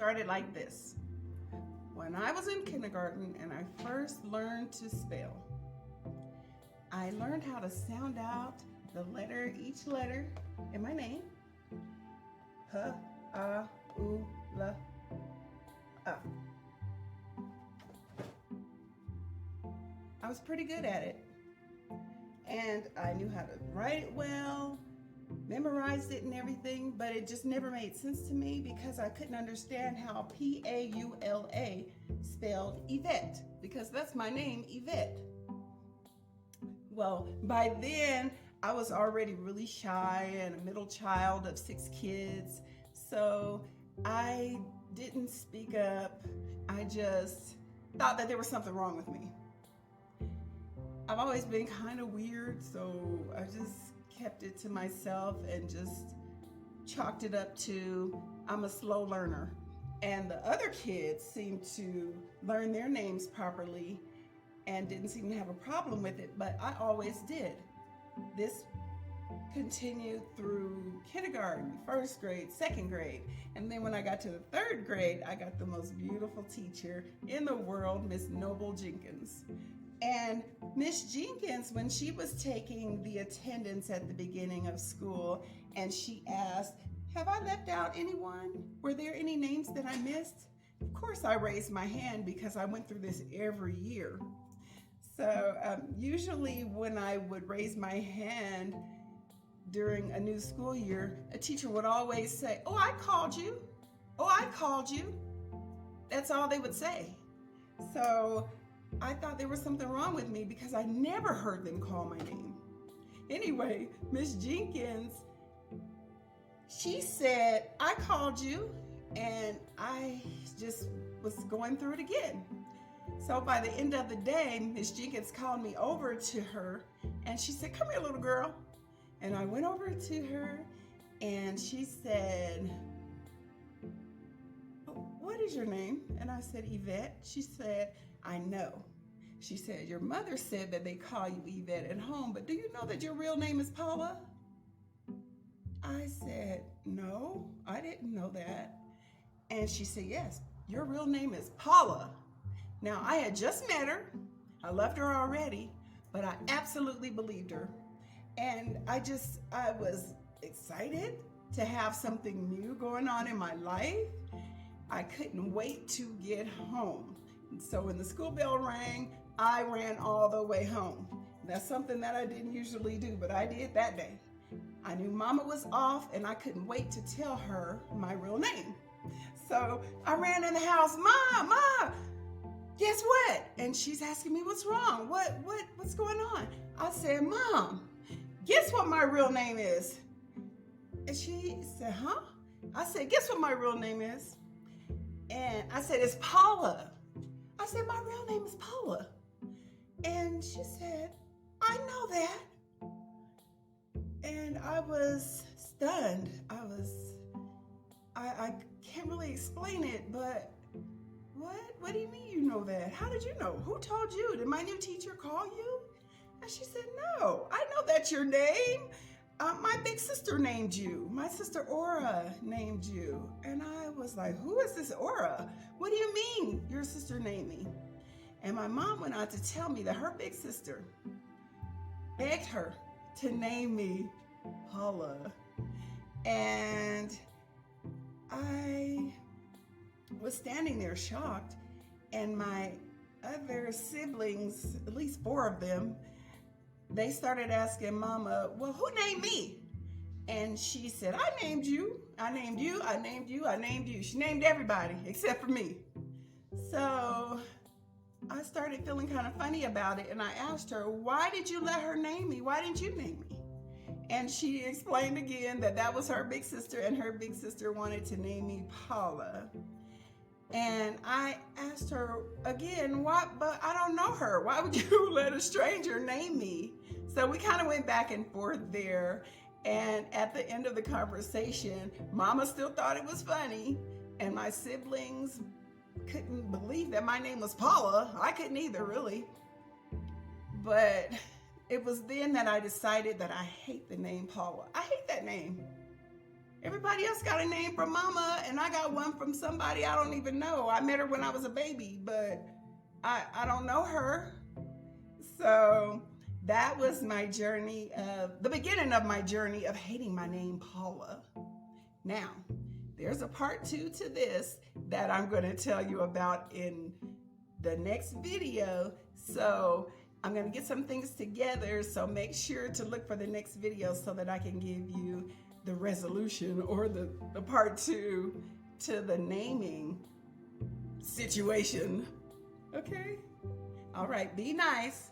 started like this. When I was in kindergarten and I first learned to spell, I learned how to sound out each letter in my name. H, A, U, L, A. I was pretty good at it. And I knew how to write it well, memorized it and everything, but it just never made sense to me because I couldn't understand how P-A-U-L-A spelled Yvette, because that's my name, Yvette. Well, by then, I was already really shy and a middle child of 6 kids, so I didn't speak up. I just thought that there was something wrong with me. I've always been kind of weird, so I just kept it to myself and just chalked it up to I'm a slow learner. And the other kids seemed to learn their names properly and didn't seem to have a problem with it, but I always did. This continued through kindergarten, 1st grade, 2nd grade, and then when I got to the 3rd grade, I got the most beautiful teacher in the world, Miss Noble Jenkins. And Miss Jenkins, when she was taking the attendance at the beginning of school, and she asked, have I left out anyone? Were there any names that I missed? Of course I raised my hand because I went through this every year. So usually when I would raise my hand during a new school year, a teacher would always say, oh, I called you. Oh, I called you. That's all they would say. So I thought there was something wrong with me because I never heard them call my name. Anyway, Miss Jenkins, she said, I called you, and I just was going through it again. So by the end of the day, Miss Jenkins called me over to her, and she said, come here, little girl. And I went over to her, and she said, what is your name? And I said, Yvette. She said, I know. She said, your mother said that they call you Yvette at home, but do you know that your real name is Paula? I said, no, I didn't know that. And she said, yes, your real name is Paula. Now, I had just met her. I loved her already, but I absolutely believed her. And I was excited to have something new going on in my life. I couldn't wait to get home. So when the school bell rang, I ran all the way home. That's something that I didn't usually do, but I did that day. I knew Mama was off and I couldn't wait to tell her my real name. So I ran in the house, Mom, guess what? And she's asking me what's wrong, what's going on? I said, Mom, guess what my real name is? And she said, huh? I said, guess what my real name is? And I said, it's Paula. I said, my real name is Paula. And she said, I know that. And I was stunned. I can't really explain it, but what do you mean you know that? How did you know? Who told you? Did my new teacher call you? And she said, no, I know that's your name. My big sister named you. My sister Aura named you. And I was like, who is this Aura? What do you mean your sister named me? And my mom went on to tell me that her big sister begged her to name me Paula. And I was standing there shocked, and my other siblings, at least 4 of them, they started asking Mama, well, who named me? And she said, I named you, I named you, I named you, I named you. She named everybody except for me. So I started feeling kind of funny about it, and I asked her, why did you let her name me? Why didn't you name me? And she explained again that that was her big sister, and her big sister wanted to name me Paula. And I asked her again, what? But I don't know her. Why would you let a stranger name me? So we kind of went back and forth there. And at the end of the conversation, Mama still thought it was funny, and my siblings couldn't believe that my name was Paula. I couldn't either, really. But it was then that I decided that I hate the name Paula. I hate that name. Everybody else got a name from mama, and I got one from somebody I don't even know. I met her when I was a baby, but I don't know her. So that was my journey the beginning of my journey of hating my name, Paula. Now, there's a part 2 to this that I'm going to tell you about in the next video. So I'm going to get some things together. So make sure to look for the next video so that I can give you the resolution or the part 2 to the naming situation. Okay? All right, be nice.